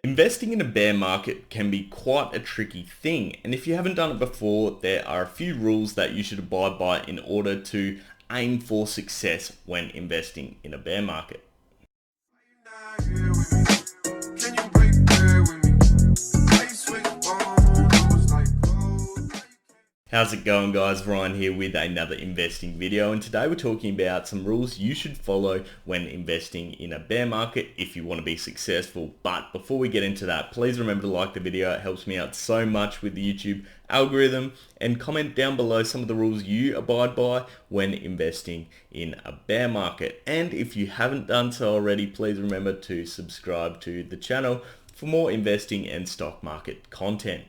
Investing in a bear market can be quite a tricky thing, and if you haven't done it before, there are a few rules that you should abide by in order to aim for success when investing in a bear market. How's it going, guys? Ryan here with another investing video, and today we're talking about some rules you should follow when investing in a bear market if you want to be successful. But before we get into that, please remember to like the video. It helps me out so much with the YouTube algorithm, and comment down below some of the rules you abide by when investing in a bear market. And if you haven't done so already, please remember to subscribe to the channel for more investing and stock market content.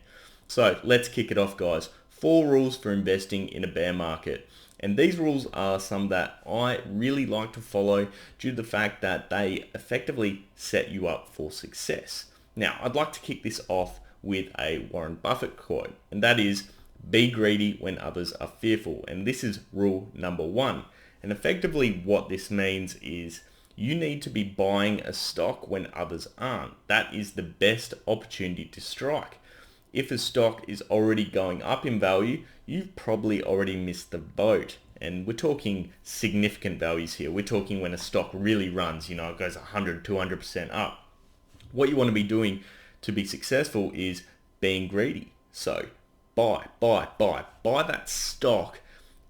So let's kick it off, guys. 4 rules for investing in a bear market. And these rules are some that I really like to follow due to the fact that they effectively set you up for success. Now, I'd like to kick this off with a Warren Buffett quote, and that is, "Be greedy when others are fearful." And this is rule number 1. And effectively what this means is you need to be buying a stock when others aren't. That is the best opportunity to strike. If a stock is already going up in value, you've probably already missed the boat. And we're talking significant values here. We're talking when a stock really runs, it goes 100, 200% up. What you want to be doing to be successful is being greedy. So buy that stock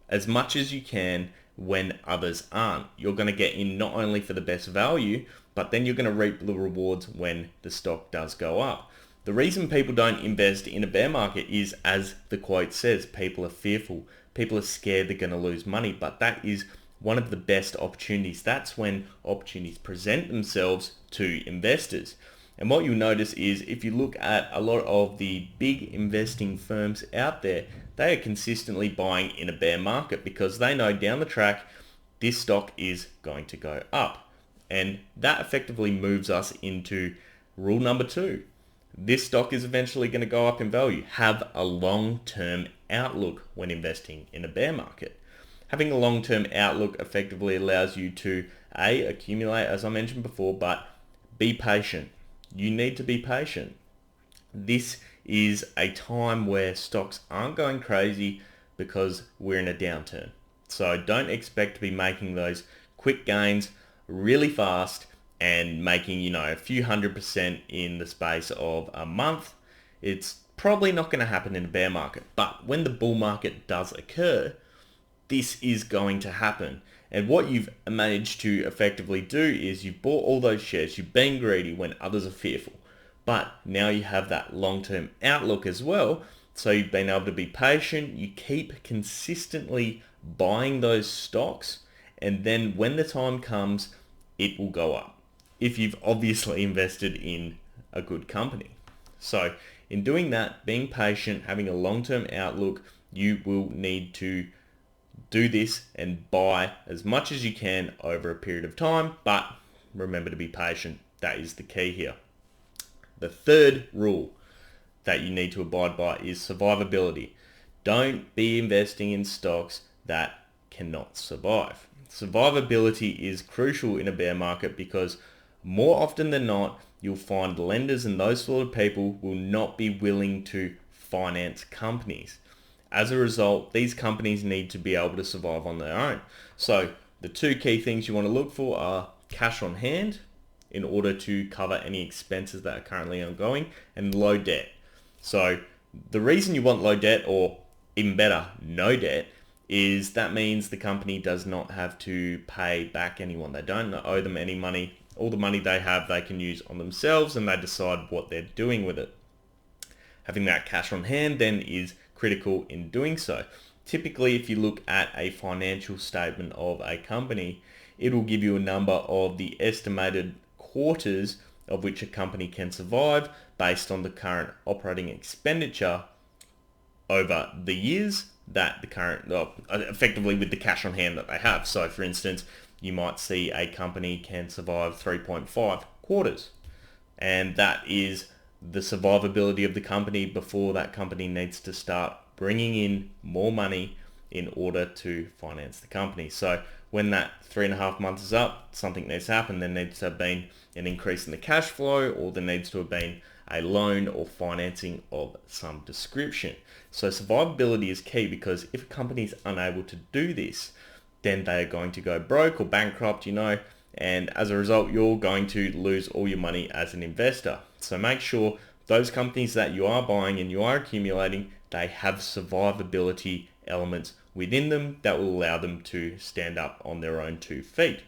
as much as you can when others aren't. You're going to get in not only for the best value, but then you're going to reap the rewards when the stock does go up. The reason people don't invest in a bear market is, as the quote says, people are fearful. People are scared they're going to lose money, but that is one of the best opportunities. That's when opportunities present themselves to investors. And what you'll notice is if you look at a lot of the big investing firms out there, they are consistently buying in a bear market because they know down the track this stock is going to go up. And that effectively moves us into rule number 2. This stock is eventually going to go up in value. Have a long-term outlook when investing in a bear market. Having a long-term outlook effectively allows you to accumulate, as I mentioned before, but be patient. You need to be patient. This is a time where stocks aren't going crazy because we're in a downturn. So don't expect to be making those quick gains really fast and making, a few 100% in the space of a month. It's probably not going to happen in a bear market. But when the bull market does occur, this is going to happen. And what you've managed to effectively do is you've bought all those shares, you've been greedy when others are fearful. But now you have that long-term outlook as well. So you've been able to be patient, you keep consistently buying those stocks, and then when the time comes, it will go up, if you've obviously invested in a good company. So in doing that, being patient, having a long-term outlook, you will need to do this and buy as much as you can over a period of time, but remember to be patient. That is the key here. The third rule that you need to abide by is survivability. Don't be investing in stocks that cannot survive. Survivability is crucial in a bear market because more often than not, you'll find lenders and those sort of people will not be willing to finance companies. As a result, these companies need to be able to survive on their own. So the 2 key things you want to look for are cash on hand in order to cover any expenses that are currently ongoing, and low debt. So the reason you want low debt, or even better, no debt, is that means the company does not have to pay back anyone. They don't owe them any money. All the money they have, they can use on themselves, and they decide what they're doing with it. Having that cash on hand then is critical in doing so. Typically, if you look at a financial statement of a company, it will give you a number of the estimated quarters of which a company can survive based on the current operating expenditure over the years that the current, effectively with the cash on hand that they have. So for instance, you might see a company can survive 3.5 quarters, and that is the survivability of the company before that company needs to start bringing in more money in order to finance the company. So when that 3.5 months is up, something needs to happen. There needs to have been an increase in the cash flow, or there needs to have been a loan or financing of some description. So survivability is key, because if a company is unable to do this, then they are going to go broke or bankrupt, and as a result, you're going to lose all your money as an investor. So make sure those companies that you are buying and you are accumulating, they have survivability elements within them that will allow them to stand up on their own 2 feet.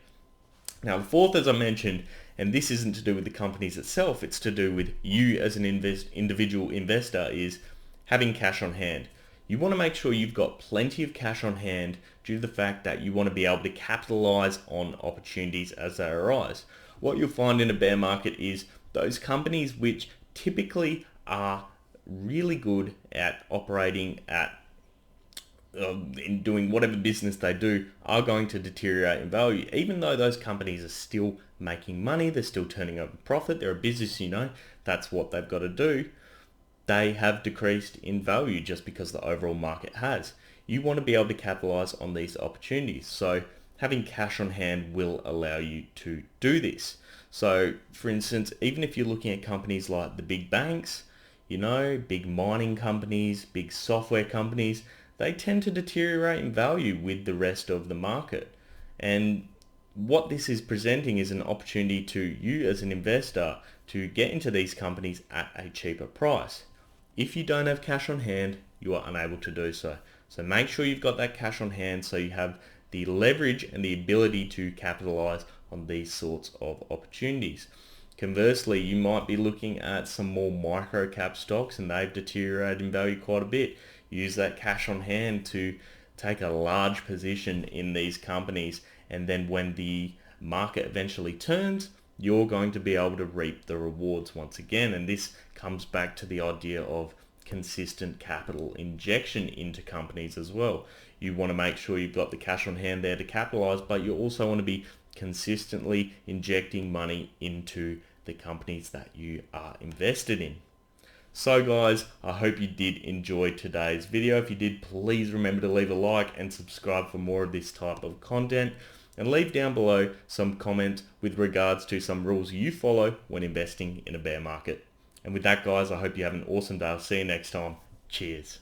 Now, the fourth, as I mentioned, and this isn't to do with the companies itself, it's to do with you as an individual investor, is having cash on hand. You want to make sure you've got plenty of cash on hand due to the fact that you want to be able to capitalize on opportunities as they arise. What you'll find in a bear market is those companies which typically are really good at operating at in doing whatever business they do are going to deteriorate in value. Even though those companies are still making money, they're still turning over profit, they're a business, that's what they've got to do. They have decreased in value just because the overall market has. You want to be able to capitalize on these opportunities. So having cash on hand will allow you to do this. So for instance, even if you're looking at companies like the big banks, big mining companies, big software companies, they tend to deteriorate in value with the rest of the market. And what this is presenting is an opportunity to you as an investor to get into these companies at a cheaper price. If you don't have cash on hand, you are unable to do so. So make sure you've got that cash on hand so you have the leverage and the ability to capitalize on these sorts of opportunities. Conversely, you might be looking at some more micro cap stocks and they've deteriorated in value quite a bit. Use that cash on hand to take a large position in these companies, and then when the market eventually turns, you're going to be able to reap the rewards once again. And this comes back to the idea of consistent capital injection into companies as well. You want to make sure you've got the cash on hand there to capitalize, but you also want to be consistently injecting money into the companies that you are invested in. So guys, I hope you did enjoy today's video. If you did, please remember to leave a like and subscribe for more of this type of content. And leave down below some comments with regards to some rules you follow when investing in a bear market. And with that guys, I hope you have an awesome day. I'll see you next time. Cheers.